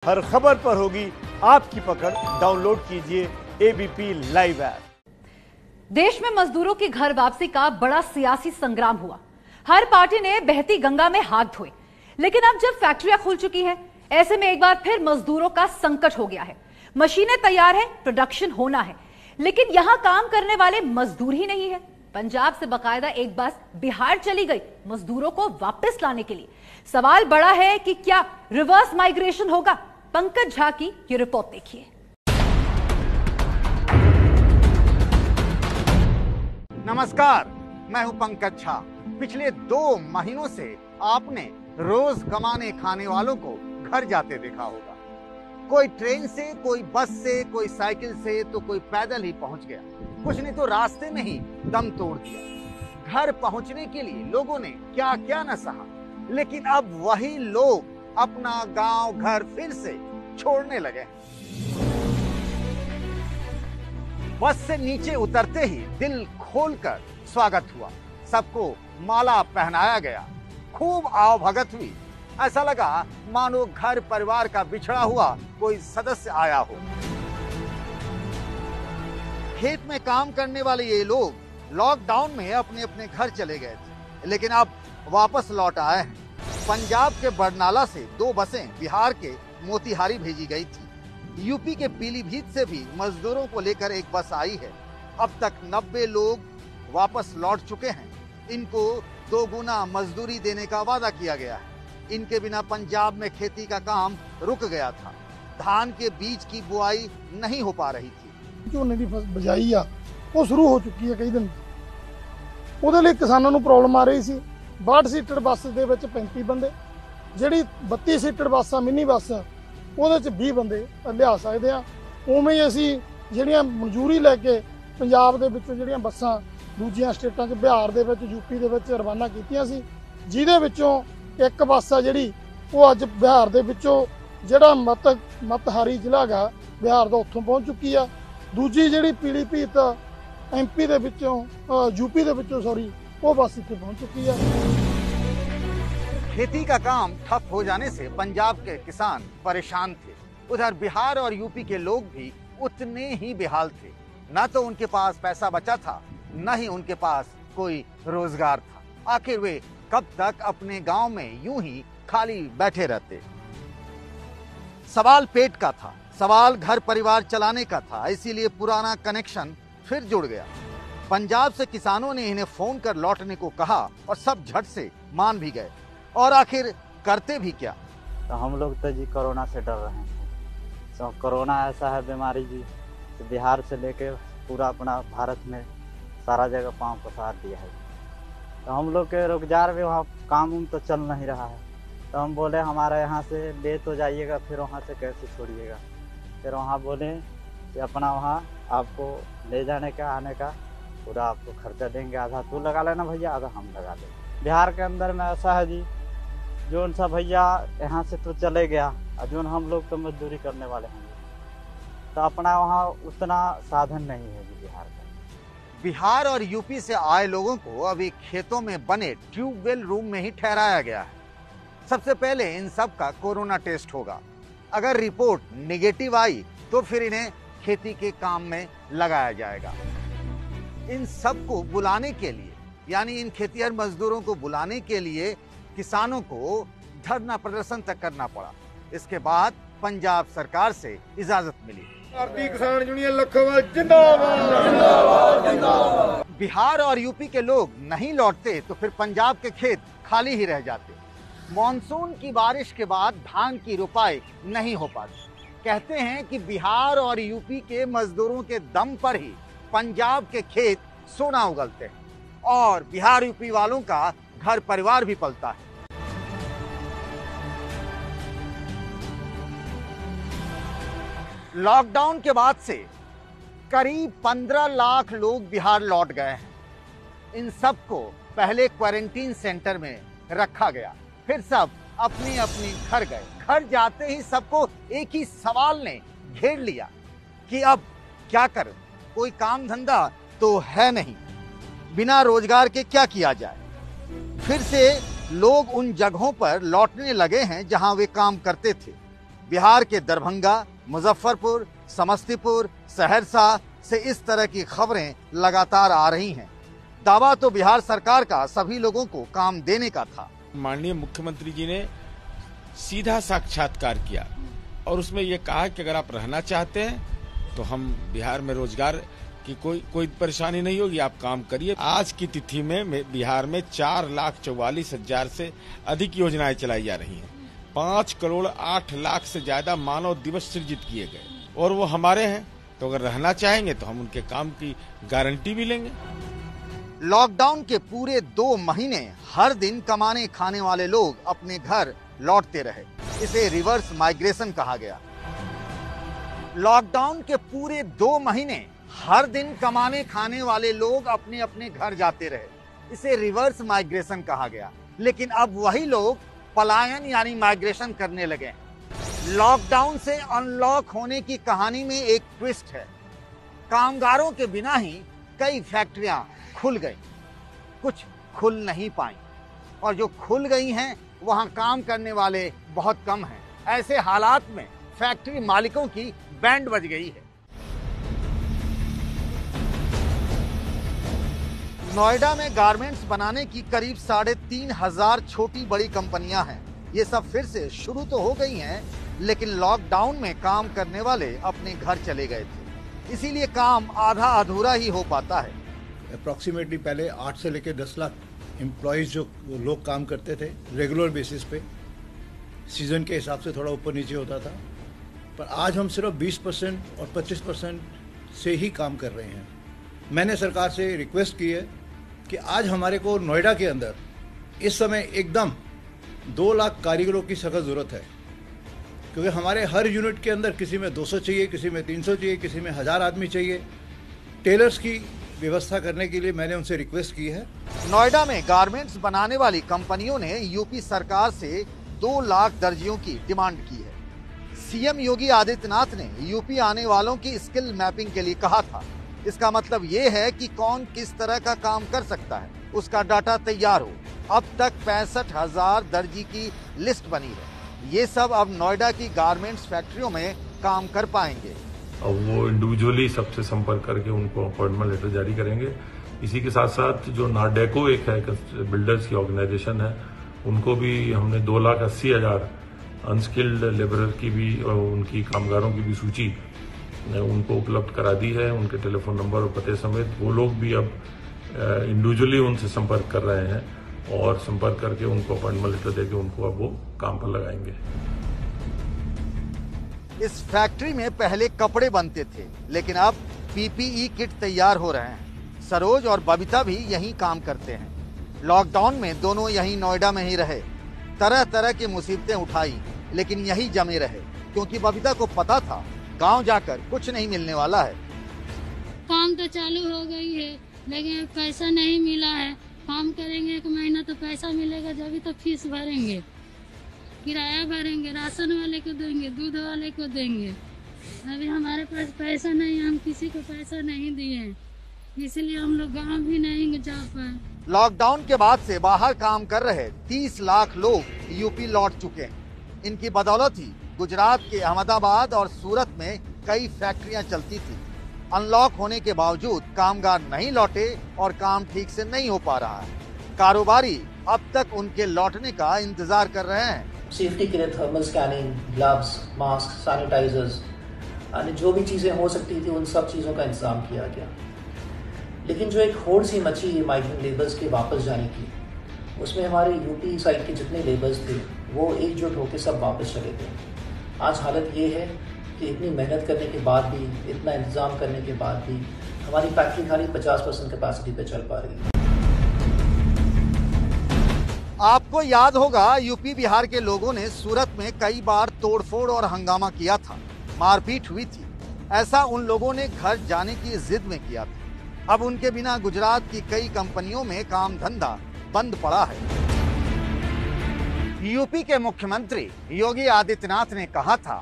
हर खबर पर होगी आपकी पकड़। डाउनलोड कीजिए एबीपी लाइव ऐप। देश में मजदूरों की घर वापसी का बड़ा सियासी संग्राम हुआ। हर पार्टी ने बहती गंगा में हाथ धोए, लेकिन अब जब फैक्ट्रियां खुल चुकी हैं, ऐसे में एक बार फिर मजदूरों का संकट हो गया है। मशीनें तैयार है, प्रोडक्शन होना है, लेकिन यहां काम करने वाले मजदूर ही नहीं है। पंजाब से बकायदा एक बस बिहार चली गई मजदूरों को वापस लाने के लिए। सवाल बड़ा है कि क्या रिवर्स माइग्रेशन होगा? पंकज झा की ये रिपोर्ट देखिए। नमस्कार, मैं हूं पंकज झा। पिछले 2 महीनों से आपने रोज कमाने खाने वालों को घर जाते देखा होगा। कोई ट्रेन से, कोई बस से, कोई साइकिल से, तो कोई पैदल ही पहुंच गया। कुछ ने तो रास्ते में ही दम तोड़ दिया। घर पहुंचने के लिए लोगों ने क्या क्या न सहा, लेकिन अब वही लोग अपना गांव घर फिर से छोड़ने लगे। बस से नीचे उतरते ही दिल खोलकर स्वागत हुआ। सबको माला पहनाया गया, खूब आवभगत हुई। ऐसा लगा मानो घर परिवार का बिछड़ा हुआ कोई सदस्य आया हो। खेत में काम करने वाले ये लोग लॉकडाउन में अपने अपने घर चले गए थे, लेकिन अब वापस लौट आए हैं। पंजाब के बरनाला से 2 बसें बिहार के मोतिहारी भेजी गई थी। यूपी के पीलीभीत से भी मजदूरों को लेकर एक बस आई है। अब तक 90 लोग वापस लौट चुके हैं। इनको 2 गुना मजदूरी देने का वादा किया गया है। इनके बिना पंजाब में खेती का काम रुक गया था। धान के बीज की बुआई नहीं हो पा रही थी। ਝੋਨੇ ਦੀ ਬਜਾਈ ਆ ਉਹ ਸ਼ੁਰੂ ਹੋ ਚੁੱਕੀ ਹੈ ਕਈ ਦਿਨ। ਉਹਦੇ ਲਈ ਕਿਸਾਨਾਂ ਨੂੰ ਪ੍ਰੋਬਲਮ ਆ ਰਹੀ ਸੀ। 62 ਸੀਟਡ ਬੱਸ ਦੇ ਵਿੱਚ 35 ਬੰਦੇ, ਜਿਹੜੀ 32 ਸੀਟਡ ਬੱਸ ਆ ਮਿੰਨੀ ਬੱਸ, ਉਹਦੇ ਚ 20 ਬੰਦੇ ਲਿਆ ਸਕਦੇ ਆ। ਉਵੇਂ ਹੀ ਅਸੀਂ ਜਿਹੜੀਆਂ ਮਨਜ਼ੂਰੀ ਲੈ ਕੇ ਪੰਜਾਬ ਦੇ ਵਿੱਚੋਂ ਜਿਹੜੀਆਂ ਬੱਸਾਂ ਦੂਜੀਆਂ ਸਟੇਟਾਂ 'ਚ ਬਿਹਾਰ ਦੇ ਵਿੱਚ ਯੂਪੀ ਦੇ ਵਿੱਚ ਰਵਾਨਾ ਕੀਤੀਆਂ ਸੀ, ਜਿਹਦੇ ਵਿੱਚੋਂ ਇੱਕ ਬੱਸ ਆ ਜਿਹੜੀ ਉਹ ਅੱਜ ਬਿਹਾਰ ਦੇ ਵਿੱਚੋਂ ਜਿਹੜਾ ਮਤਹਾਰੀ ਜ਼ਿਲ੍ਹਾ ਗਾ ਬਿਹਾਰ ਦਾ ਉੱਥੋਂ ਪਹੁੰਚ ਚੁੱਕੀ ਆ। दूजी जी पीलीभीत MP ਦੇ ਵਿੱਚੋਂ यूपी ਦੇ ਵਿੱਚੋਂ वो बस इतने पहुंच चुकी है। खेती का काम ठप हो जाने से पंजाब के किसान परेशान थे। उधर बिहार और यूपी के लोग भी उतने ही बेहाल थे। न तो उनके पास पैसा बचा था, न ही उनके पास कोई रोजगार था। आखिर वे कब तक अपने गांव में यूं ही खाली बैठे रहते? सवाल पेट का था, सवाल घर परिवार चलाने का था। इसीलिए पुराना कनेक्शन फिर जुड़ गया। पंजाब से किसानों ने इन्हें फोन कर लौटने को कहा और सब झट से मान भी गए। और आखिर करते भी क्या? तो हम लोग तो जी कोरोना से डर रहे हैं। तो कोरोना ऐसा है बीमारी जी, तो बिहार से लेके पूरा अपना भारत में सारा जगह पांव पसार दिया है। तो हम लोग के रोजगार में वहाँ काम तो चल नहीं रहा है। तो हम बोले हमारे यहाँ से ले तो जाइएगा, फिर वहाँ से कैसे छोड़िएगा? फिर वहाँ बोले कि अपना वहाँ आपको ले जाने का आने का पूरा आपको खर्चा देंगे, आधा तू लगा लेना भैया, आधा हम लगा लेंगे। बिहार के अंदर में ऐसा है जी, जो उनसा भैया यहाँ से तो चले गया और जो हम लोग तो मजदूरी करने वाले हैं, तो अपना वहाँ उतना साधन नहीं है जी बिहार का। बिहार और यूपी से आए लोगों को अभी खेतों में बने ट्यूबवेल रूम में ही ठहराया गया है। सबसे पहले इन सब का कोरोना टेस्ट होगा। अगर रिपोर्ट नेगेटिव आई तो फिर इन्हें खेती के काम में लगाया जाएगा। इन सबको बुलाने के लिए, यानी इन खेतिहर मजदूरों को बुलाने के लिए किसानों को धरना प्रदर्शन तक करना पड़ा। इसके बाद पंजाब सरकार से इजाजत मिली। भारतीय किसान यूनियन लखोवाल जिंदाबाद, जिंदाबाद, जिंदाबाद। बिहार और यूपी के लोग नहीं लौटते तो फिर पंजाब के खेत खाली ही रह जाते। मॉनसून की बारिश के बाद धान की रुपाई नहीं हो पाती। कहते हैं कि बिहार और यूपी के मजदूरों के दम पर ही पंजाब के खेत सोना उगलते हैं और बिहार यूपी वालों का घर परिवार भी पलता है। लॉकडाउन के बाद से करीब 15 लाख लोग बिहार लौट गए हैं। इन सबको पहले क्वारंटीन सेंटर में रखा गया, फिर सब अपने अपने घर गए। घर जाते ही सबको एक ही सवाल ने घेर लिया कि अब क्या करें? कोई काम धंधा तो है नहीं, बिना रोजगार के क्या किया जाए? फिर से लोग उन जगहों पर लौटने लगे हैं जहां वे काम करते थे। बिहार के दरभंगा, मुजफ्फरपुर, समस्तीपुर, सहरसा से इस तरह की खबरें लगातार आ रही हैं। दावा तो बिहार सरकार का सभी लोगों को काम देने का था। माननीय मुख्यमंत्री जी ने सीधा साक्षात्कार किया और उसमें ये कहा कि अगर आप रहना चाहते हैं तो हम बिहार में रोजगार की कोई परेशानी नहीं होगी, आप काम करिए। आज की तिथि में बिहार में 4,44,000 से अधिक योजनाएं चलाई जा रही हैं। 5 करोड़ 8 लाख से ज्यादा मानव दिवस सृजित किए गए और वो हमारे हैं, तो अगर रहना चाहेंगे तो हम उनके काम की गारंटी भी लेंगे। लॉकडाउन के पूरे 2 महीने हर दिन कमाने खाने वाले लोग अपने घर लौटते रहे। इसे रिवर्स माइग्रेशन कहा गया। लॉकडाउन के पूरे 2 महीने हर दिन कमाने खाने वाले लोग अपने अपने घर जाते रहे। इसे रिवर्स माइग्रेशन कहा गया। लेकिन अब वही लोग पलायन यानी माइग्रेशन करने लगे। लॉकडाउन से अनलॉक होने की कहानी में एक ट्विस्ट है। कामगारों के बिना ही कई फैक्ट्रियां खुल गई, कुछ खुल नहीं पाई, और जो खुल गई हैं वहां काम करने वाले बहुत कम हैं। ऐसे हालात में फैक्ट्री मालिकों की बैंड बज गई है। नोएडा में गारमेंट्स बनाने की करीब 3,500 छोटी बड़ी कंपनियां हैं। ये सब फिर से शुरू तो हो गई हैं, लेकिन लॉकडाउन में काम करने वाले अपने घर चले गए थे, इसीलिए काम आधा अधूरा ही हो पाता है। अप्रॉक्सीमेटली पहले 8 से लेकर 10 लाख एम्प्लॉयज़ जो लोग काम करते थे रेगुलर बेसिस पे, सीजन के हिसाब से थोड़ा ऊपर नीचे होता था, पर आज हम सिर्फ 20% और 25% से ही काम कर रहे हैं। मैंने सरकार से रिक्वेस्ट की है कि आज हमारे को नोएडा के अंदर इस समय एकदम 2 लाख कारीगरों की सख्त ज़रूरत है, क्योंकि हमारे हर यूनिट के अंदर किसी में 200 चाहिए, किसी में 300 चाहिए, किसी में 1000 आदमी चाहिए। टेलर्स की व्यवस्था करने के लिए मैंने उनसे रिक्वेस्ट की है। नोएडा में गारमेंट्स बनाने वाली कंपनियों ने यूपी सरकार से 2 लाख दर्जियों की डिमांड की है। सीएम योगी आदित्यनाथ ने यूपी आने वालों की स्किल मैपिंग के लिए कहा था। इसका मतलब ये है कि कौन किस तरह का काम कर सकता है, उसका डाटा तैयार हो। अब तक 65,000 दर्जी की लिस्ट बनी है। ये सब अब नोएडा की गारमेंट्स फैक्ट्रियों में काम कर पाएंगे। अब वो इंडिविजुअली सबसे संपर्क करके उनको अपॉइंटमेंट लेटर जारी करेंगे। इसी के साथ साथ जो नाडेको एक है बिल्डर्स की ऑर्गेनाइजेशन है, उनको भी हमने 2,80,000 अनस्किल्ड लेबरर की भी और उनकी कामगारों की भी सूची उनको उपलब्ध करा दी है, उनके टेलीफोन नंबर और पते समेत। वो लोग भी अब इंडिविजुअली उनसे संपर्क कर रहे हैं और संपर्क करके उनको अपॉइंटमेंट लेटर देके उनको अब वो काम पर लगाएंगे। इस फैक्ट्री में पहले कपड़े बनते थे, लेकिन अब पीपीई किट तैयार हो रहे हैं। सरोज और बबीता भी यहीं काम करते हैं। लॉकडाउन में दोनों यहीं नोएडा में ही रहे, तरह तरह की मुसीबतें उठाई, लेकिन यही जमे रहे, क्योंकि बबीता को पता था गांव जाकर कुछ नहीं मिलने वाला है। काम तो चालू हो गई है, लेकिन पैसा नहीं मिला है। काम करेंगे 1 महीना तो पैसा मिलेगा, जब तो फीस भरेंगे, किराया भरेंगे, राशन वाले को देंगे, दूध वाले को देंगे। अभी हमारे पास पैसा नहीं, हम किसी को पैसा नहीं दिए, इसलिए हम लोग गांव भी नहीं जा पाए। लॉकडाउन के बाद से बाहर काम कर रहे 30 लाख लोग यूपी लौट चुके हैं। इनकी बदौलत ही गुजरात के अहमदाबाद और सूरत में कई फैक्ट्रियां चलती थी। अनलॉक होने के बावजूद कामगार नहीं लौटे और काम ठीक से नहीं हो पा रहा है। कारोबारी अब तक उनके लौटने का इंतजार कर रहे हैं। सेफ्टी के लिए thermal scanning, gloves, mask, sanitizers, यानी जो भी चीजें हो सकती थी उन सब चीजों का इंतजाम किया गया। लेकिन जो एक होड़ सी मची है माइग्रेंट लेबर्स के वापस जाने की, उसमें हमारे यूपी साइड के जितने लेबर्स थे वो एकजुट होकर सब वापस चले गए। आज हालत ये है कि इतनी मेहनत करने के बाद भी, इतना इंतजाम करने के बाद भी हमारी फैक्ट्री खाली 50% कैपेसिटी पे चल पा रही है। आपको याद होगा यूपी बिहार के लोगों ने सूरत में कई बार तोड़फोड़ और हंगामा किया था, मारपीट हुई थी। ऐसा उन लोगों ने घर जाने की जिद में किया था। अब उनके बिना गुजरात की कई कंपनियों में काम धंधा बंद पड़ा है। यूपी के मुख्यमंत्री योगी आदित्यनाथ ने कहा था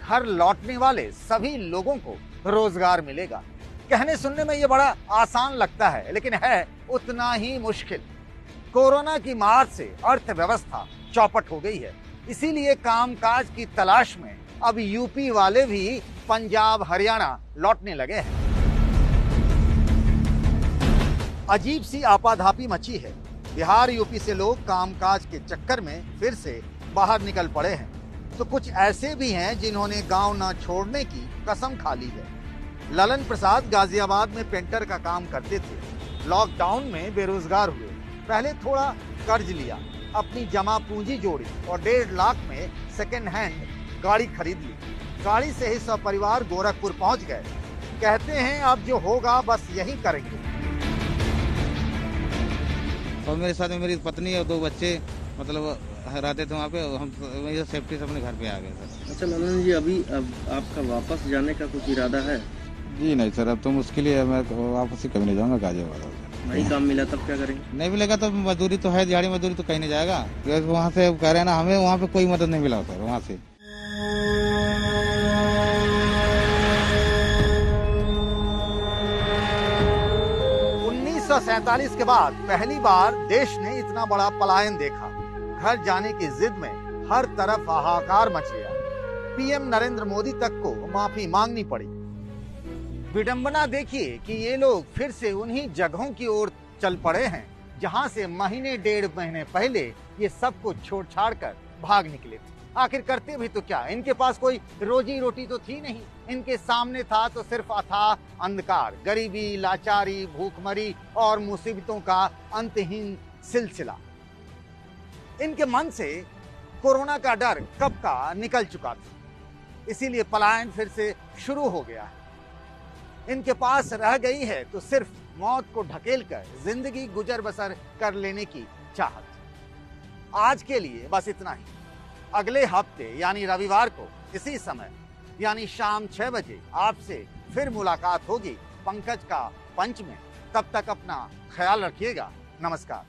घर लौटने वाले सभी लोगों को रोजगार मिलेगा। कहने सुनने में ये बड़ा आसान लगता है, लेकिन है उतना ही मुश्किल। कोरोना की मार से अर्थव्यवस्था चौपट हो गई है, इसीलिए कामकाज की तलाश में अब यूपी वाले भी पंजाब हरियाणा लौटने लगे हैं। अजीब सी आपाधापी मची है। बिहार यूपी से लोग कामकाज के चक्कर में फिर से बाहर निकल पड़े हैं, तो कुछ ऐसे भी हैं जिन्होंने गांव न छोड़ने की कसम खा ली है। ललन प्रसाद गाजियाबाद में पेंटर का काम करते थे। लॉकडाउन में बेरोजगार हुए। पहले थोड़ा कर्ज लिया, अपनी जमा पूंजी जोड़ी और 1.5 लाख में सेकेंड हैंड गाड़ी खरीद ली। गाड़ी से ही सब परिवार गोरखपुर पहुंच गए। कहते हैं अब जो होगा बस यही करेंगे। और मेरे साथ में मेरी पत्नी और 2 बच्चे मतलब रहते थे वहाँ पे। हम सेफ्टी से अपने घर पे आ गए सर। अच्छा ललन जी, अभी अब आपका वापस जाने का कुछ इरादा है? जी नहीं सर, अब तो मुश्किल ही है। मैं वापस ही कभी नहीं जाऊँगा गाजियाबाद। नहीं काम मिला तब क्या करेंगे? नहीं मिलेगा तो मजदूरी तो है, दिहाड़ी मजदूरी तो कहीं नहीं जाएगा। वहाँ से कह रहे हैं ना, हमें वहाँ पे कोई मदद नहीं मिला सर वहाँ से। 1947 के बाद पहली बार देश ने इतना बड़ा पलायन देखा। घर जाने की जिद में हर तरफ हाहाकार मच गया। पीएम नरेंद्र मोदी तक को माफी मांगनी पड़ी। विडंबना देखिए कि ये लोग फिर से उन्हीं जगहों की ओर चल पड़े हैं जहां से महीने 1.5 महीने पहले ये सब कुछ छोड़ छाड़ कर भाग निकले थे। आखिर करते भी तो क्या? इनके पास कोई रोजी रोटी तो थी नहीं। इनके सामने था तो सिर्फ अथाह अंधकार, गरीबी, लाचारी, भूखमरी और मुसीबतों का अंतहीन सिलसिला। इनके मन से कोरोना का डर कब का निकल चुका था, इसीलिए पलायन फिर से शुरू हो गया है। इनके पास रह गई है तो सिर्फ मौत को ढकेलकर जिंदगी गुजर बसर कर लेने की चाहत। आज के लिए बस इतना ही। अगले हफ्ते यानी रविवार को इसी समय यानी शाम 6 बजे आपसे फिर मुलाकात होगी पंकज का पंच में। तब तक अपना ख्याल रखिएगा। नमस्कार।